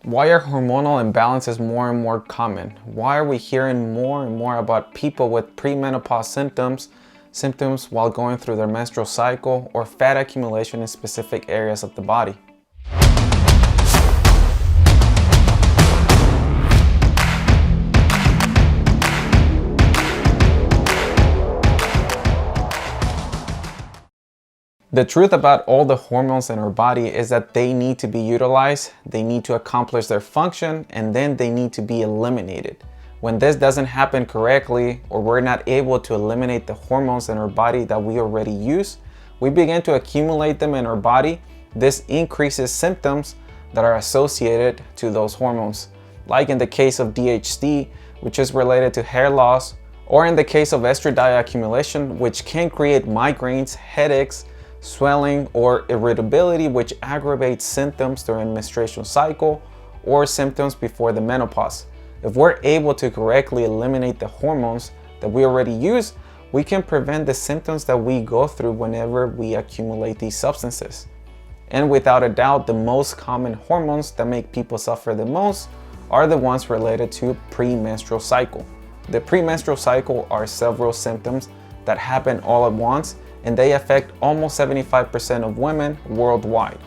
Why are hormonal imbalances more and more common? Why are we hearing more and more about people with premenopause symptoms while going through their menstrual cycle, or fat accumulation in specific areas of the body? The truth about all the hormones in our body is that they need to be utilized, they need to accomplish their function, and then they need to be eliminated. When this doesn't happen correctly, or we're not able to eliminate the hormones in our body that we already use, we begin to accumulate them in our body. This increases symptoms that are associated to those hormones, like in the case of DHT, which is related to hair loss, or in the case of estradiol accumulation, which can create migraines, headaches, swelling, or irritability, which aggravates symptoms during menstrual cycle or symptoms before the menopause. If we're able to correctly eliminate the hormones that we already use, we can prevent the symptoms that we go through whenever we accumulate these substances. And without a doubt, the most common hormones that make people suffer the most are the ones related to premenstrual cycle. The premenstrual cycle are several symptoms that happen all at once, and they affect almost 75% of women worldwide.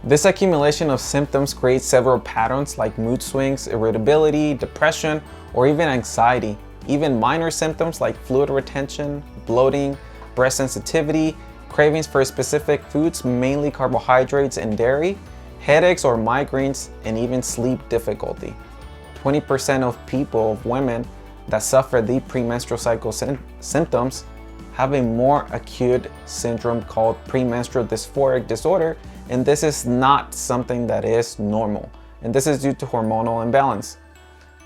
This accumulation of symptoms creates several patterns like mood swings, irritability, depression, or even anxiety. Even minor symptoms like fluid retention, bloating, breast sensitivity, cravings for specific foods, mainly carbohydrates and dairy, headaches or migraines, and even sleep difficulty. 20% of women that suffer the premenstrual cycle symptoms have a more acute syndrome called premenstrual dysphoric disorder, and this is not something that is normal, and this is due to hormonal imbalance.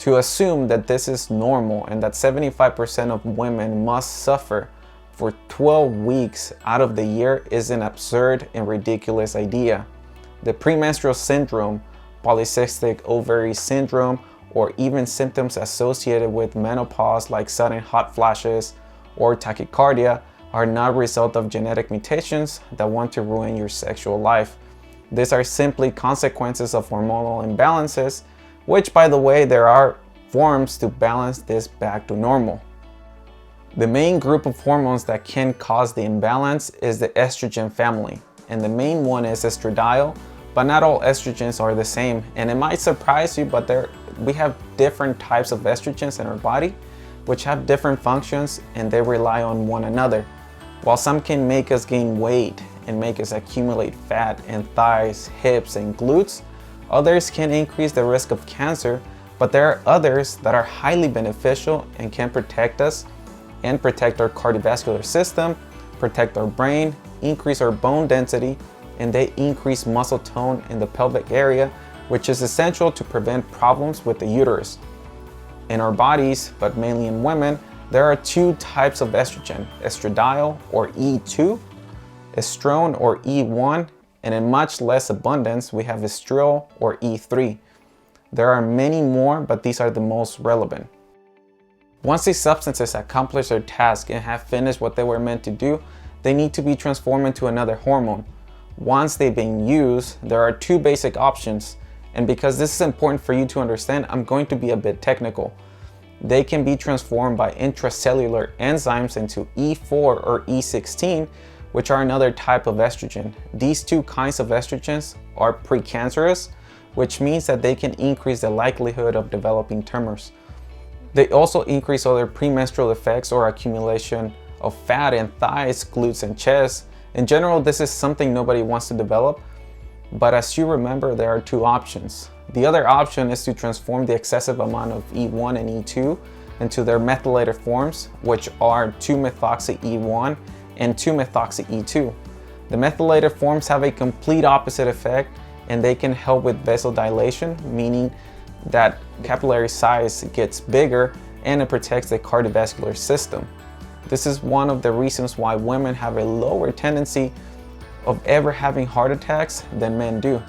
To assume that this is normal and that 75% of women must suffer for 12 weeks out of the year is an absurd and ridiculous idea. The premenstrual syndrome, polycystic ovary syndrome, or even symptoms associated with menopause like sudden hot flashes or tachycardia are not a result of genetic mutations that want to ruin your sexual life. These are simply consequences of hormonal imbalances, which, by the way, there are forms to balance this back to normal. The main group of hormones that can cause the imbalance is the estrogen family, and the main one is estradiol, but not all estrogens are the same. And it might surprise you, but we have different types of estrogens in our body, which have different functions, and they rely on one another. While some can make us gain weight and make us accumulate fat in thighs, hips, and glutes, others can increase the risk of cancer, but there are others that are highly beneficial and can protect us and protect our cardiovascular system, protect our brain, increase our bone density, and they increase muscle tone in the pelvic area, which is essential to prevent problems with the uterus. In our bodies, but mainly in women, there are two types of estrogen: estradiol, or E2, estrone, or E1, and in much less abundance we have estriol, or E3. There are many more, but these are the most relevant. Once these substances accomplish their task and have finished what they were meant to do, they need to be transformed into another hormone. Once they've been used, there are two basic options. And because this is important for you to understand, I'm going to be a bit technical. They can be transformed by intracellular enzymes into E4 or E16, which are another type of estrogen. These two kinds of estrogens are precancerous, which means that they can increase the likelihood of developing tumors. They also increase other premenstrual effects or accumulation of fat in thighs, glutes, and chest. In general, this is something nobody wants to develop. But as you remember, there are two options. The other option is to transform the excessive amount of E1 and E2 into their methylated forms, which are 2-methoxy-E1 and 2-methoxy-E2. The methylated forms have a complete opposite effect, and they can help with vasodilation, meaning that capillary size gets bigger and it protects the cardiovascular system. This is one of the reasons why women have a lower tendency of ever having heart attacks than men do.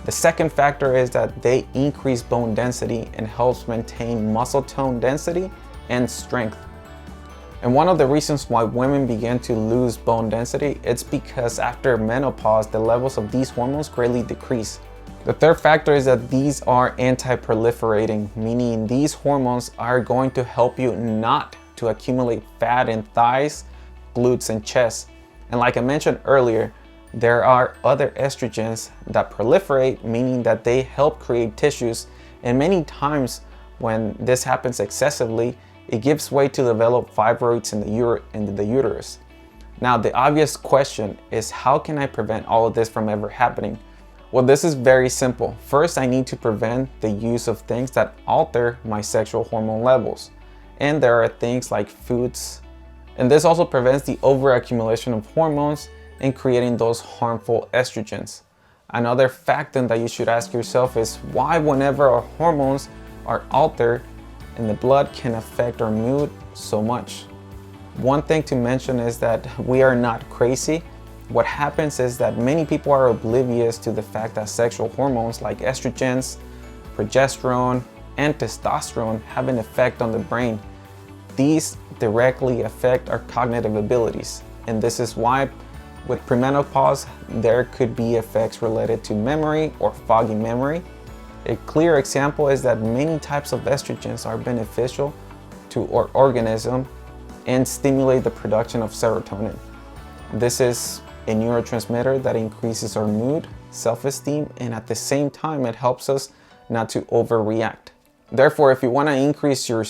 The second factor is that they increase bone density and helps maintain muscle tone density and strength. And one of the reasons why women begin to lose bone density, it's because after menopause, the levels of these hormones greatly decrease. The third factor is that these are anti-proliferating, meaning these hormones are going to help you not to accumulate fat in thighs, glutes, and chest. And like I mentioned earlier, there are other estrogens that proliferate, meaning that they help create tissues. And many times when this happens excessively, it gives way to develop fibroids in the uterus. Now, the obvious question is, how can I prevent all of this from ever happening? Well, this is very simple. First, I need to prevent the use of things that alter my sexual hormone levels. And there are things like foods. And this also prevents the overaccumulation of hormones and creating those harmful estrogens. Another factor that you should ask yourself is why whenever our hormones are altered in the blood can affect our mood so much. One thing to mention is that we are not crazy. What happens is that many people are oblivious to the fact that sexual hormones like estrogens, progesterone, and testosterone have an effect on the brain. These directly affect our cognitive abilities, and this is why with premenopause there could be effects related to memory or foggy memory. A clear example is that many types of estrogens are beneficial to our organism and stimulate the production of serotonin. This is a neurotransmitter that increases our mood, self-esteem, and at the same time it helps us not to overreact. Therefore, if you want to increase your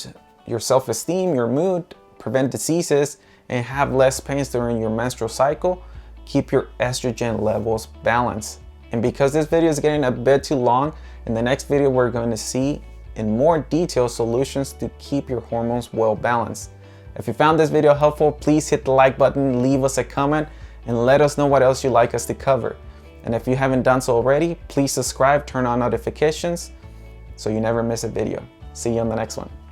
self-esteem, your mood, prevent diseases, and have less pains during your menstrual cycle, keep your estrogen levels balanced. And because this video is getting a bit too long, in the next video we're going to see in more detail solutions to keep your hormones well balanced. If you found this video helpful, please hit the like button, leave us a comment, and let us know what else you'd like us to cover. And if you haven't done so already, please subscribe, turn on notifications so you never miss a video. See you on the next one.